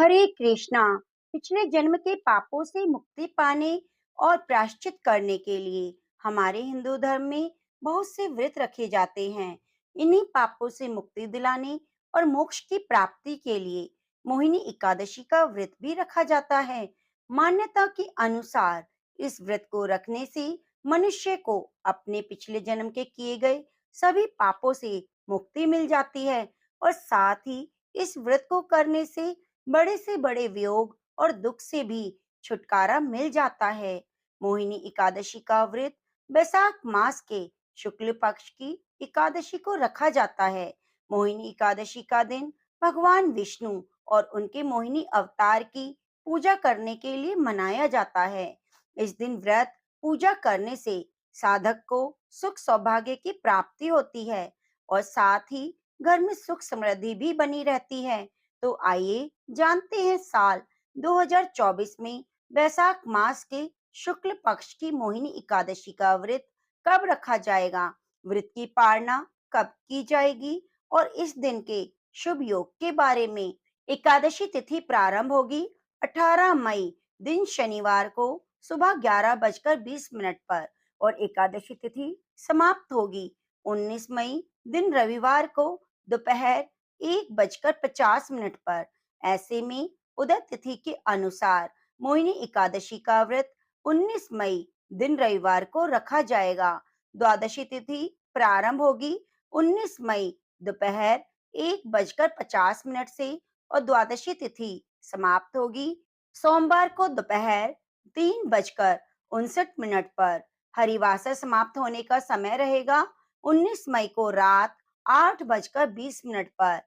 हरे कृष्णा। पिछले जन्म के पापों से मुक्ति पाने और प्रायश्चित करने के लिए हमारे हिंदू धर्म में बहुत से व्रत रखे जाते हैं। इन्हीं पापों से मुक्ति दिलाने और मोक्ष की प्राप्ति के लिए मोहिनी एकादशी का व्रत भी रखा जाता है। मान्यता के अनुसार इस व्रत को रखने से मनुष्य को अपने पिछले जन्म के किए गए सभी पापों से मुक्ति मिल जाती है और साथ ही इस व्रत को करने से बड़े से बड़े वियोग और दुख से भी छुटकारा मिल जाता है। मोहिनी एकादशी का व्रत बैसाख मास के शुक्ल पक्ष की एकादशी को रखा जाता है। मोहिनी एकादशी का दिन भगवान विष्णु और उनके मोहिनी अवतार की पूजा करने के लिए मनाया जाता है। इस दिन व्रत पूजा करने से साधक को सुख सौभाग्य की प्राप्ति होती है और साथ ही घर में सुख समृद्धि भी बनी रहती है। तो आइए जानते हैं साल 2024 में वैशाख मास के शुक्ल पक्ष की मोहिनी एकादशी का व्रत कब रखा जाएगा, व्रत की पालना कब की जाएगी और इस दिन के शुभ योग के बारे में। एकादशी तिथि प्रारंभ होगी 18 मई दिन शनिवार को सुबह 11:20 पर और एकादशी तिथि समाप्त होगी 19 मई दिन रविवार को दोपहर 1:50 पर। ऐसे में उदय तिथि के अनुसार मोहिनी एकादशी का व्रत 19 मई दिन रविवार को रखा जाएगा। द्वादशी तिथि प्रारंभ होगी 19 मई दोपहर 1:50 से और द्वादशी तिथि समाप्त होगी सोमवार को दोपहर 3:59 पर। हरिवासर समाप्त होने का समय रहेगा 19 मई को रात 8:20 पर।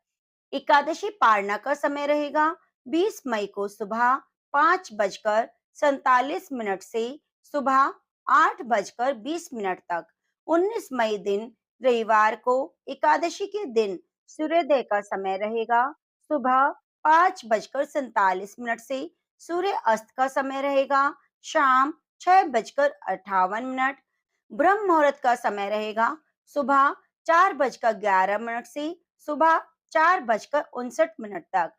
एकादशी पारणा का समय रहेगा 20 मई को सुबह 5:47 से सुबह 8:20 तक। 19 मई दिन रविवार को एकादशी के दिन सूर्योदय का समय रहेगा सुबह 5:47 से सूर्य अस्त का समय रहेगा शाम 6:58। ब्रह्म मुहूर्त का समय रहेगा सुबह 4:11 से सुबह 4:59 तक।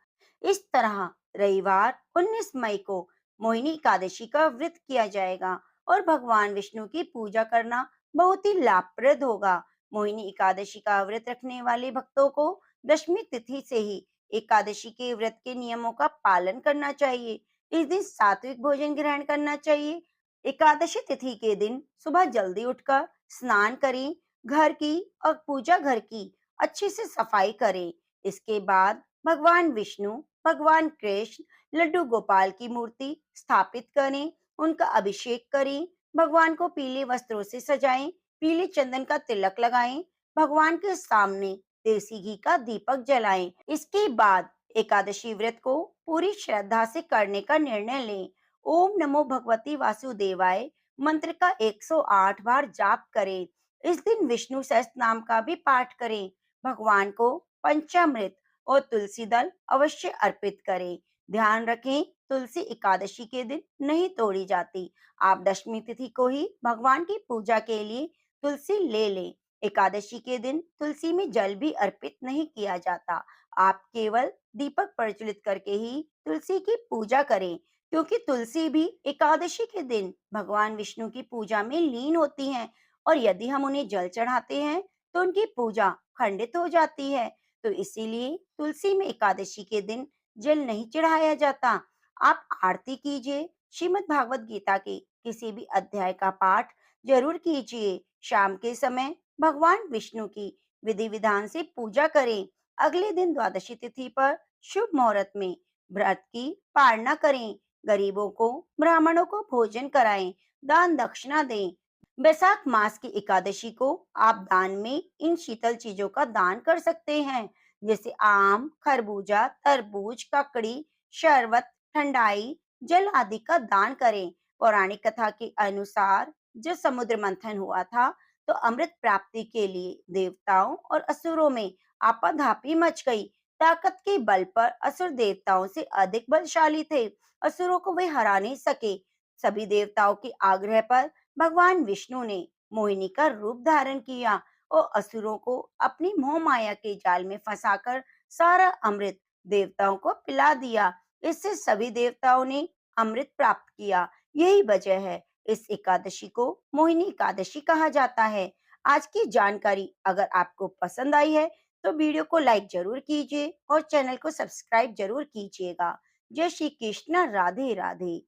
इस तरह रविवार 19 मई को मोहिनी एकादशी का व्रत किया जाएगा और भगवान विष्णु की पूजा करना बहुत ही लाभप्रद होगा। मोहिनी एकादशी का व्रत रखने वाले भक्तों को दशमी तिथि से ही एकादशी के व्रत के नियमों का पालन करना चाहिए। इस दिन सात्विक भोजन ग्रहण करना चाहिए। एकादशी तिथि के दिन सुबह जल्दी उठकर स्नान करें, घर की और पूजा घर की अच्छे से सफाई करें। इसके बाद भगवान विष्णु, भगवान कृष्ण, लड्डू गोपाल की मूर्ति स्थापित करें, उनका अभिषेक करें, भगवान को पीले वस्त्रों से सजाएं, पीले चंदन का तिलक लगाएं, भगवान के सामने देसी घी का दीपक जलाएं। इसके बाद एकादशी व्रत को पूरी श्रद्धा से करने का निर्णय लें। ओम नमो भगवती वासुदेवाय मंत्र का 108 बार जाप करें। इस दिन विष्णु सहस्त्र नाम का भी पाठ करें। भगवान को पंचामृत और तुलसी दल अवश्य अर्पित करें। ध्यान रखें, तुलसी एकादशी के दिन नहीं तोड़ी जाती। आप दशमी तिथि को ही भगवान की पूजा के लिए तुलसी ले लें। एकादशी के दिन तुलसी में जल भी अर्पित नहीं किया जाता। आप केवल दीपक प्रज्वलित करके ही तुलसी की पूजा करें, क्योंकि तुलसी भी एकादशी के दिन भगवान विष्णु की पूजा में लीन होती हैं और यदि हम उन्हें जल चढ़ाते हैं तो उनकी पूजा खंडित हो जाती है। तो इसीलिए तुलसी में एकादशी के दिन जल नहीं चढ़ाया जाता। आप आरती कीजिए, श्रीमद् भागवत गीता के किसी भी अध्याय का पाठ जरूर कीजिए। शाम के समय भगवान विष्णु की विधि विधान से पूजा करें। अगले दिन द्वादशी तिथि पर शुभ मुहूर्त में व्रत की पालना करें। गरीबों को, ब्राह्मणों को भोजन कराएं, दान दक्षिणा दें। बैसाख मास की एकादशी को आप दान में इन शीतल चीजों का दान कर सकते हैं, जैसे आम, खरबूजा, तरबूज, ककड़ी, शरबत, ठंडाई, जल आदि का दान करें। पौराणिक कथा के अनुसार जब समुद्र मंथन हुआ था तो अमृत प्राप्ति के लिए देवताओं और असुरों में आपाधापी मच गई। ताकत के बल पर असुर देवताओं से अधिक बलशाली थे। असुरों को वे हरा नहीं सके। सभी देवताओं के आग्रह पर भगवान विष्णु ने मोहिनी का रूप धारण किया और असुरों को अपनी मोह माया के जाल में फंसाकर सारा अमृत देवताओं को पिला दिया। इससे सभी देवताओं ने अमृत प्राप्त किया। यही वजह है इस एकादशी को मोहिनी एकादशी कहा जाता है। आज की जानकारी अगर आपको पसंद आई है तो वीडियो को लाइक जरूर कीजिए और चैनल को सब्सक्राइब जरूर कीजिएगा। जय श्री कृष्ण, राधे राधे।